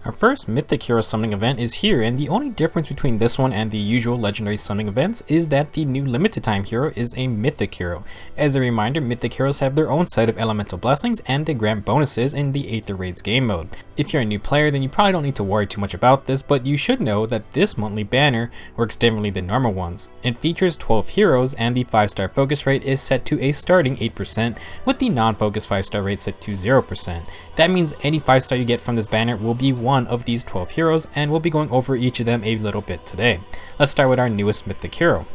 Our first Mythic Hero Summoning Event is here, and the only difference between this one and the usual Legendary Summoning Events is that the new Limited Time Hero is a Mythic Hero. As a reminder, Mythic Heroes have their own set of Elemental Blessings and they grant bonuses in the Aether Raids game mode. If you're a new player, then you probably don't need to worry too much about this, but you should know that this monthly banner works differently than normal ones. It features 12 heroes, and the 5-star focus rate is set to a starting 8%, with the non-focus 5-star rate set to 0%. That means any 5-star you get from this banner will be one of these 12 heroes, and we'll be going over each of them a little bit today. Let's start with our newest Mythic Hero.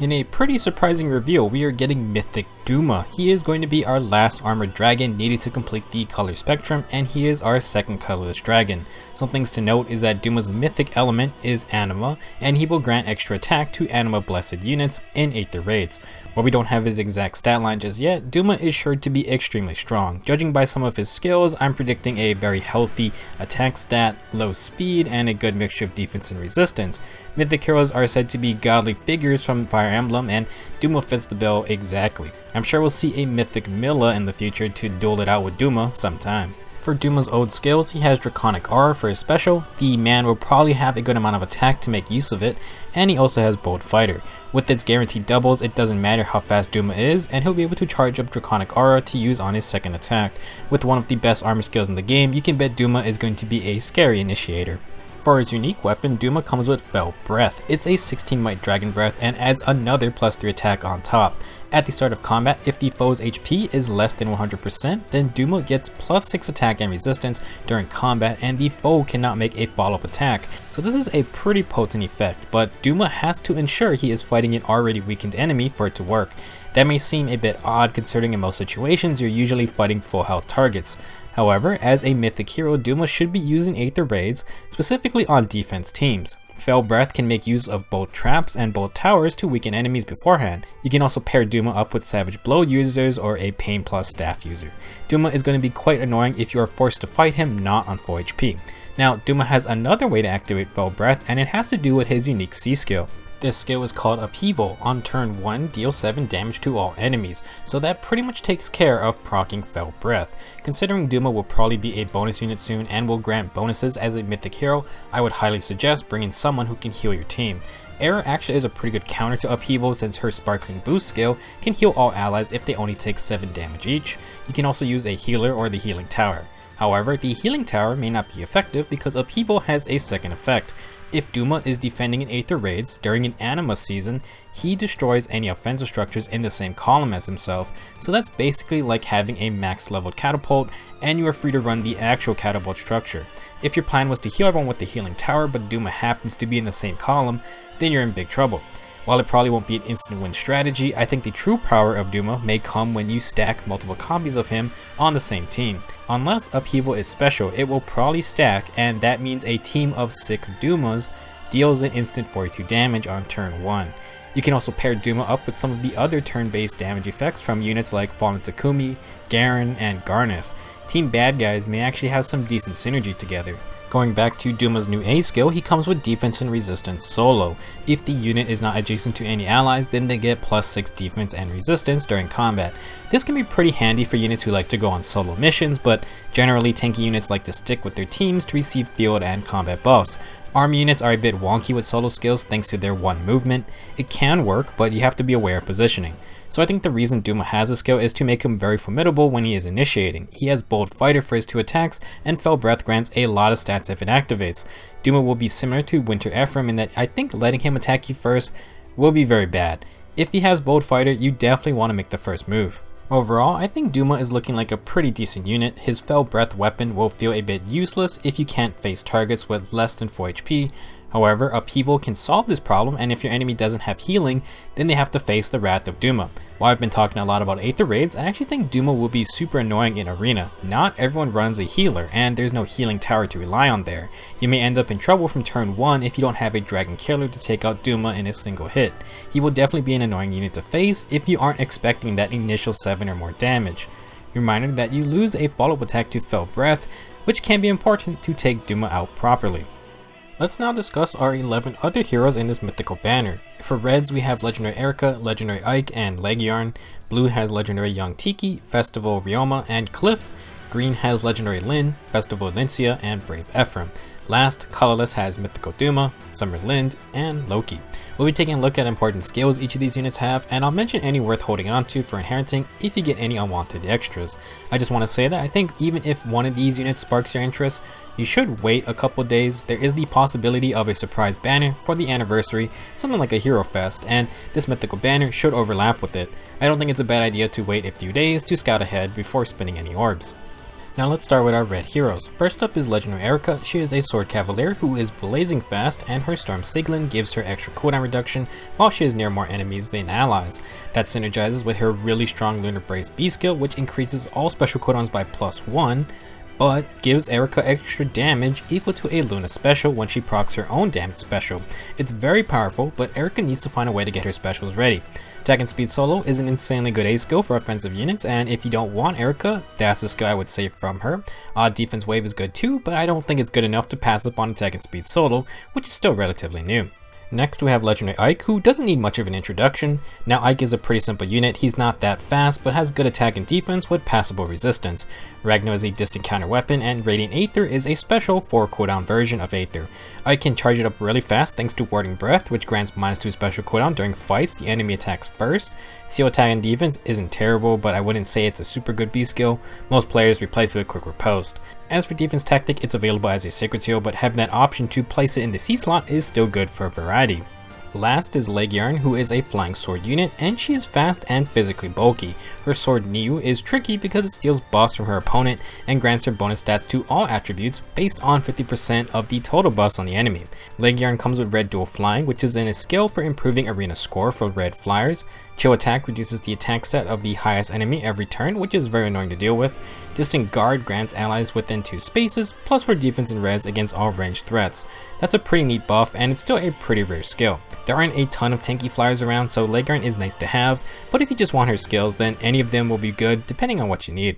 In a pretty surprising reveal, we are getting Mythic Duma. He is going to be our last armored dragon needed to complete the color spectrum, and he is our second colorless dragon. Some things to note is that Duma's mythic element is Anima, and he will grant extra attack to Anima blessed units in Aether Raids. While we don't have his exact stat line just yet, Duma is sure to be extremely strong. Judging by some of his skills, I'm predicting a very healthy attack stat, low speed, and a good mixture of defense and resistance. Mythic heroes are said to be godly figures from Fire Emblem, and Duma fits the bill exactly. I'm sure we'll see a Mythic Mila in the future to duel it out with Duma sometime. For Duma's old skills, he has Draconic Aura for his special. The man will probably have a good amount of attack to make use of it, and he also has Bold Fighter. With its guaranteed doubles, it doesn't matter how fast Duma is, and he'll be able to charge up Draconic Aura to use on his second attack. With one of the best armor skills in the game, you can bet Duma is going to be a scary initiator. For his unique weapon, Duma comes with Fell Breath. It's a 16 might dragon breath and adds another +3 attack on top. At the start of combat, if the foe's HP is less than 100%, then Duma gets +6 attack and resistance during combat, and the foe cannot make a follow-up attack. So this is a pretty potent effect, but Duma has to ensure he is fighting an already weakened enemy for it to work. That may seem a bit odd considering in most situations you're usually fighting full health targets. However, as a Mythic Hero, Duma should be using Aether Raids, specifically on defense teams. Fell Breath can make use of both traps and both towers to weaken enemies beforehand. You can also pair Duma up with Savage Blow users or a Pain Plus Staff user. Duma is going to be quite annoying if you are forced to fight him not on full HP. Now, Duma has another way to activate Fell Breath, and it has to do with his unique C skill. This skill is called Upheaval. On turn 1, deal 7 damage to all enemies, so that pretty much takes care of proccing Fell Breath. Considering Duma will probably be a bonus unit soon and will grant bonuses as a Mythic Hero, I would highly suggest bringing someone who can heal your team. Era actually is a pretty good counter to Upheaval since her Sparkling Boost skill can heal all allies if they only take 7 damage each. You can also use a healer or the Healing Tower. However, the Healing Tower may not be effective because Upheaval has a second effect. If Duma is defending in Aether Raids during an Anima season, he destroys any offensive structures in the same column as himself, so that's basically like having a max leveled catapult, and you are free to run the actual catapult structure. If your plan was to heal everyone with the Healing Tower but Duma happens to be in the same column, then you're in big trouble. While it probably won't be an instant win strategy, I think the true power of Duma may come when you stack multiple copies of him on the same team. Unless Upheaval is special, it will probably stack, and that means a team of 6 Dumas deals an instant 42 damage on turn 1. You can also pair Duma up with some of the other turn-based damage effects from units like Fallen Takumi, Garen, and Garneth. Team Bad Guys may actually have some decent synergy together. Going back to Duma's new A skill, he comes with defense and resistance solo. If the unit is not adjacent to any allies, then they get +6 defense and resistance during combat. This can be pretty handy for units who like to go on solo missions, but generally tanky units like to stick with their teams to receive field and combat buffs. Army units are a bit wonky with solo skills thanks to their one movement. It can work, but you have to be aware of positioning. So I think the reason Duma has a skill is to make him very formidable when he is initiating. He has Bold Fighter for his 2 attacks, and Fell Breath grants a lot of stats if it activates. Duma will be similar to Winter Ephraim in that I think letting him attack you first will be very bad. If he has Bold Fighter, you definitely want to make the first move. Overall, I think Duma is looking like a pretty decent unit. His Fell Breath weapon will feel a bit useless if you can't face targets with less than 4 HP. However, Upheaval can solve this problem, and if your enemy doesn't have healing, then they have to face the wrath of Duma. While I've been talking a lot about Aether Raids, I actually think Duma will be super annoying in Arena. Not everyone runs a healer, and there's no healing tower to rely on there. You may end up in trouble from turn 1 if you don't have a Dragon Killer to take out Duma in a single hit. He will definitely be an annoying unit to face if you aren't expecting that initial 7 or more damage. Reminder that you lose a follow-up attack to Fell Breath, which can be important to take Duma out properly. Let's now discuss our 11 other heroes in this mythical banner. For Reds, we have Legendary Erica, Legendary Ike, and Legiarn. Blue has Legendary Young Tiki, Festival Ryoma, and Cliff. Green has Legendary Lyn, Festival Valencia, and Brave Ephraim. Last, Colorless has Mythical Duma, Summer Lind, and Loki. We'll be taking a look at important skills each of these units have, and I'll mention any worth holding on to for inheriting if you get any unwanted extras. I just want to say that I think even if one of these units sparks your interest, you should wait a couple days. There is the possibility of a surprise banner for the anniversary, something like a Hero Fest, and this mythical banner should overlap with it. I don't think it's a bad idea to wait a few days to scout ahead before spinning any orbs. Now let's start with our red heroes. First up is Legendary Erica. She is a Sword Cavalier who is blazing fast, and her Storm Siglin gives her extra cooldown reduction while she is near more enemies than allies. That synergizes with her really strong Lunar Brace B skill, which increases all special cooldowns by +1, but gives Erica extra damage equal to a Luna special when she procs her own damage special. It's very powerful, but Erica needs to find a way to get her specials ready. Attack and Speed Solo is an insanely good A skill for offensive units, and if you don't want Erica, that's the skill I would save from her. Odd Defense Wave is good too, but I don't think it's good enough to pass up on Attack and Speed Solo, which is still relatively new. Next we have Legendary Ike, who doesn't need much of an introduction. Now Ike is a pretty simple unit. He's not that fast, but has good attack and defense with passable resistance. Ragnar is a distant counter weapon, and Radiant Aether is a special 4 cooldown version of Aether. Ike can charge it up really fast thanks to Warding Breath, which grants -2 special cooldown during fights the enemy attacks first. Seal attack and defense isn't terrible, but I wouldn't say it's a super good B skill. Most players replace it with Quick Riposte. As for defense tactic, it's available as a sacred seal, but having that option to place it in the C slot is still good for variety. Last is Legiarn, who is a flying sword unit, and she is fast and physically bulky. Her sword Niu is tricky because it steals buffs from her opponent and grants her bonus stats to all attributes based on 50% of the total buffs on the enemy. Legiarn comes with red dual flying, which is in a skill for improving arena score for red flyers. Chill attack reduces the attack stat of the highest enemy every turn, which is very annoying to deal with. Distant guard grants allies within 2 spaces, plus for defense and res against all ranged threats. That's a pretty neat buff, and it's still a pretty rare skill. There aren't a ton of tanky flyers around, so Legiarn is nice to have, but if you just want her skills, then any of them will be good depending on what you need.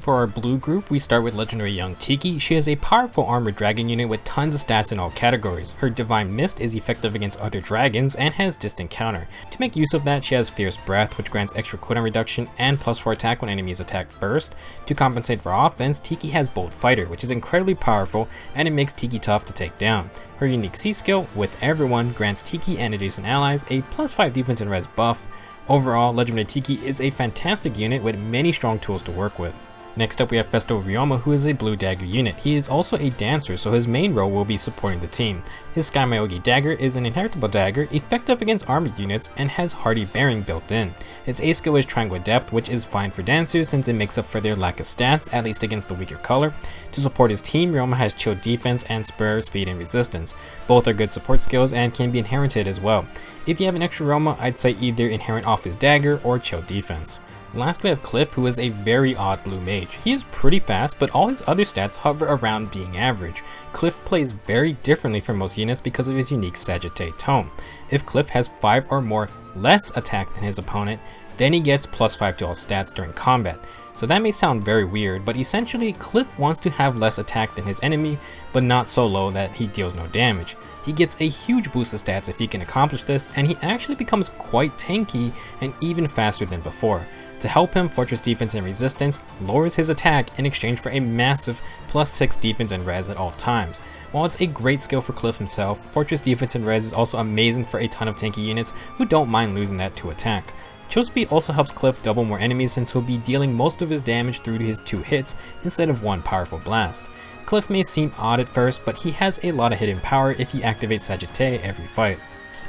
For our blue group, we start with Legendary Young Tiki. She is a powerful armored dragon unit with tons of stats in all categories. Her Divine Mist is effective against other dragons and has distant counter. To make use of that, she has Fierce Breath, which grants extra cooldown reduction and +4 attack when enemies attack first. To compensate for offense, Tiki has Bold Fighter, which is incredibly powerful, and it makes Tiki tough to take down. Her unique C skill, With Everyone, grants Tiki and adjacent allies a +5 defense and res buff. Overall, Legendary Tiki is a fantastic unit with many strong tools to work with. Next up we have Festo Ryoma, who is a blue dagger unit. He is also a dancer, so his main role will be supporting the team. His Sky Myogi dagger is an inheritable dagger, effective against armored units, and has Hardy Bearing built in. His A skill is Triangle Depth, which is fine for dancers since it makes up for their lack of stats, at least against the weaker color. To support his team, Ryoma has Chill Defense and Spur Speed and Resistance. Both are good support skills and can be inherited as well. If you have an extra Ryoma, I'd say either inherit off his dagger or Chill Defense. Last we have Cliff, who is a very odd blue mage. He is pretty fast, but all his other stats hover around being average. Cliff plays very differently from most units because of his unique Sagittae tome. If Cliff has 5 or more less attack than his opponent, then he gets +5 to all stats during combat. So that may sound very weird, but essentially Cliff wants to have less attack than his enemy, but not so low that he deals no damage. He gets a huge boost of stats if he can accomplish this, and he actually becomes quite tanky and even faster than before. To help him, Fortress Defense and Resistance lowers his attack in exchange for a massive +6 defense and res at all times. While it's a great skill for Cliff himself, Fortress Defense and res is also amazing for a ton of tanky units who don't mind losing that to attack. Chill Speed also helps Cliff double more enemies since he'll be dealing most of his damage through to his 2 hits instead of 1 powerful blast. Cliff may seem odd at first, but he has a lot of hidden power if he activates Sagittae every fight.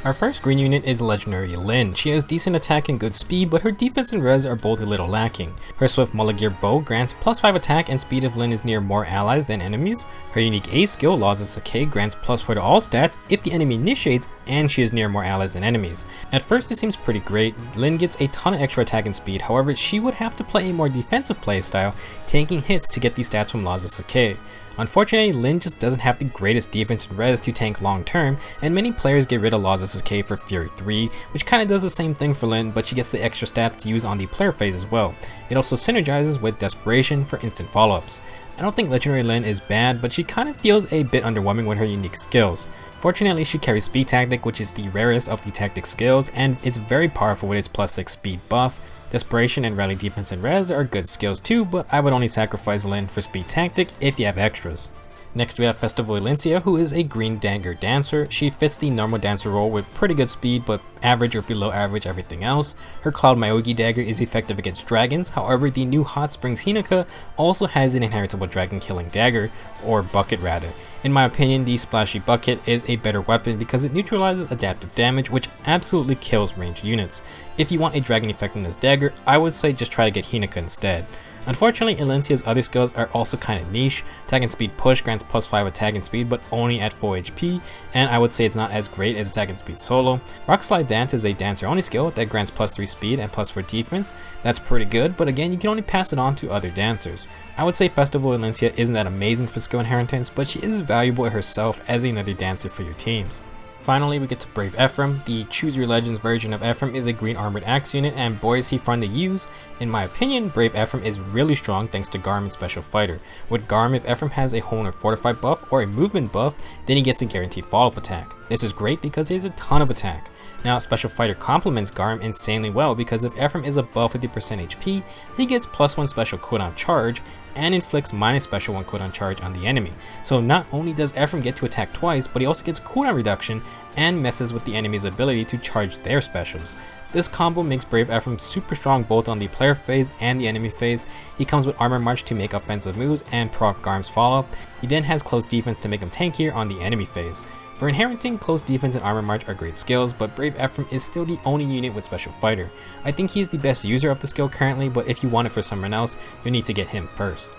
Our first green unit is Legendary Lyn. She has decent attack and good speed, but her defense and res are both a little lacking. Her Swift Mullagear bow grants +5 attack and speed if Lyn is near more allies than enemies. Her unique A skill, Laws of Decay, grants +4 to all stats if the enemy initiates and she is near more allies than enemies. At first it seems pretty great. Lyn gets a ton of extra attack and speed, however she would have to play a more defensive playstyle, tanking hits to get these stats from Laws of Decay. Unfortunately, Lyn just doesn't have the greatest defense and res to tank long term, and many players get rid of Laws of Decay for Fury 3, which kinda does the same thing for Lyn, but she gets the extra stats to use on the player phase as well. It also synergizes with Desperation for instant follow-ups. I don't think Legendary Lyn is bad, but she kind of feels a bit underwhelming with her unique skills. Fortunately, she carries Speed Tactic, which is the rarest of the tactic skills, and it's very powerful with its +6 speed buff. Desperation and Rally Defense and Res are good skills too, but I would only sacrifice Lyn for Speed Tactic if you have extras. Next we have Festival Valentia, who is a green dagger dancer. She fits the normal dancer role with pretty good speed, but average or below average everything else. Her Cloud Myogi dagger is effective against dragons, however the new Hot Springs Hinata also has an inheritable dragon killing dagger, or bucket rather. In my opinion, the Splashy Bucket is a better weapon because it neutralizes adaptive damage, which absolutely kills ranged units. If you want a dragon effectiveness dagger, I would say just try to get Hinata instead. Unfortunately, Valentia's other skills are also kind of niche. Attack and Speed Push grants +5 attack and speed, but only at full HP, and I would say it's not as great as Attack and Speed solo. Rock Slide Dance is a dancer only skill that grants +3 speed and +4 defense. That's pretty good, but again, you can only pass it on to other dancers. I would say Festival Valencia isn't that amazing for skill inheritance, but she is valuable herself as another dancer for your teams. Finally, we get to Brave Ephraim. The Choose Your Legends version of Ephraim is a green armored axe unit, and boy is he fun to use. In my opinion, Brave Ephraim is really strong thanks to Garm and Special Fighter. With Garm, if Ephraim has a Hone or Fortified buff or a movement buff, then he gets a guaranteed follow-up attack. This is great because he has a ton of attack. Now, Special Fighter complements Garm insanely well because if Ephraim is above 50% HP, he gets +1 special cooldown charge and inflicts minus special 1 cooldown charge on the enemy. So not only does Ephraim get to attack twice, but he also gets cooldown reduction and messes with the enemy's ability to charge their specials. This combo makes Brave Ephraim super strong both on the player phase and the enemy phase. He comes with Armor March to make offensive moves and proc Garm's follow-up. He then has Close Defense to make him tankier on the enemy phase. For inheriting, Close Defense and Armor March are great skills, but Brave Ephraim is still the only unit with Special Fighter. I think he is the best user of the skill currently, but if you want it for someone else, you'll need to get him first.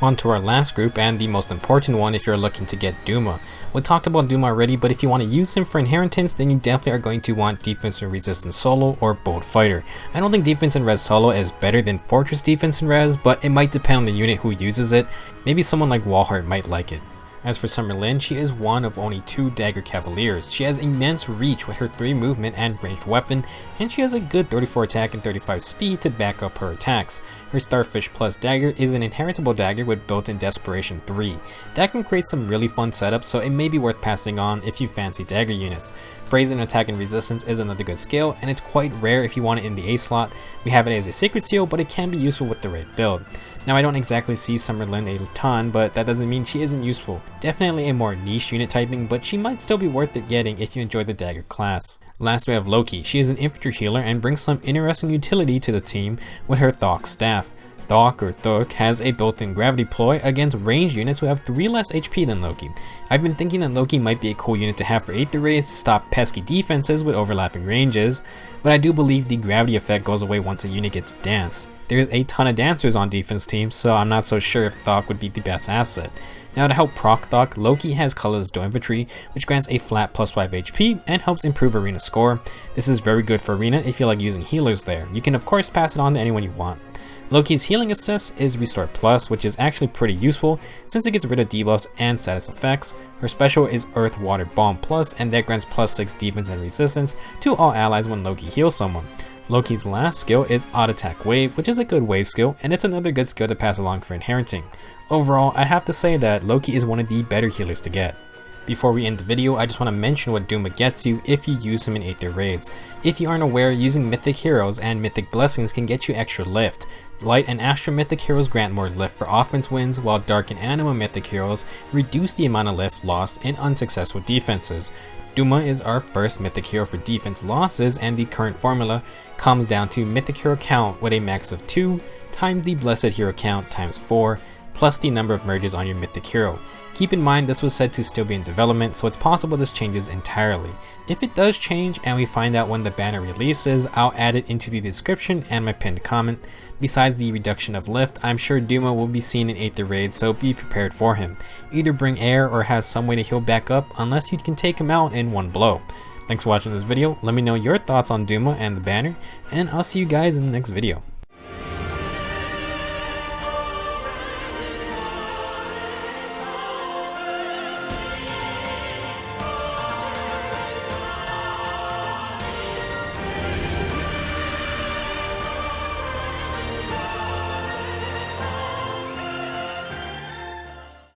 On to our last group, and the most important one if you're looking to get Duma. We talked about Duma already, but if you want to use him for inheritance, then you definitely are going to want Defense and Resistance Solo or Bold Fighter. I don't think Defense and Res Solo is better than Fortress Defense and Res, but it might depend on the unit who uses it. Maybe someone like Walhart might like it. As for Summer Lyn, she is one of only 2 Dagger Cavaliers. She has immense reach with her 3 movement and ranged weapon, and she has a good 34 attack and 35 speed to back up her attacks. Her Starfish Plus dagger is an inheritable dagger with built-in Desperation 3. That can create some really fun setups, so it may be worth passing on if you fancy dagger units. Brazen Attack and Resistance is another good skill, and it's quite rare if you want it in the A slot. We have it as a Sacred Seal, but it can be useful with the right build. Now, I don't exactly see Summer Lyn a ton, but that doesn't mean she isn't useful. Definitely a more niche unit typing, but she might still be worth it getting if you enjoy the dagger class. Last we have Loki. She is an infantry healer and brings some interesting utility to the team with her Thok staff. Thok or Thok has a built-in gravity ploy against ranged units who have 3 less HP than Loki. I've been thinking that Loki might be a cool unit to have for Aether Raids to stop pesky defenses with overlapping ranges, but I do believe the gravity effect goes away once a unit gets Dance. There's a ton of dancers on defense teams, so I'm not so sure if Thok would be the best asset. Now, to help proc Thok, Loki has Colorless Infantry, which grants a flat +5 HP and helps improve arena score. This is very good for arena if you like using healers there. You can of course pass it on to anyone you want. Loki's healing assist is Restore Plus, which is actually pretty useful since it gets rid of debuffs and status effects. Her special is Earth Water Bomb Plus, and that grants +6 defense and resistance to all allies when Loki heals someone. Loki's last skill is Odd Attack Wave, which is a good wave skill, and it's another good skill to pass along for inheriting. Overall, I have to say that Loki is one of the better healers to get. Before we end the video, I just want to mention what Duma gets you if you use him in Aether Raids. If you aren't aware, using Mythic Heroes and Mythic Blessings can get you extra lift. Light and Astral Mythic Heroes grant more lift for offense wins, while Dark and Anima Mythic Heroes reduce the amount of lift lost in unsuccessful defenses. Duma is our first Mythic Hero for defense losses, and the current formula comes down to Mythic Hero count with a max of 2 times the Blessed Hero count times 4 plus the number of merges on your Mythic Hero. Keep in mind this was said to still be in development, so it's possible this changes entirely. If it does change and we find out when the banner releases, I'll add it into the description and my pinned comment. Besides the reduction of lift, I'm sure Duma will be seen in Aether Raids, so be prepared for him. Either bring air or have some way to heal back up unless you can take him out in one blow. Thanks for watching this video. Let me know your thoughts on Duma and the banner, and I'll see you guys in the next video.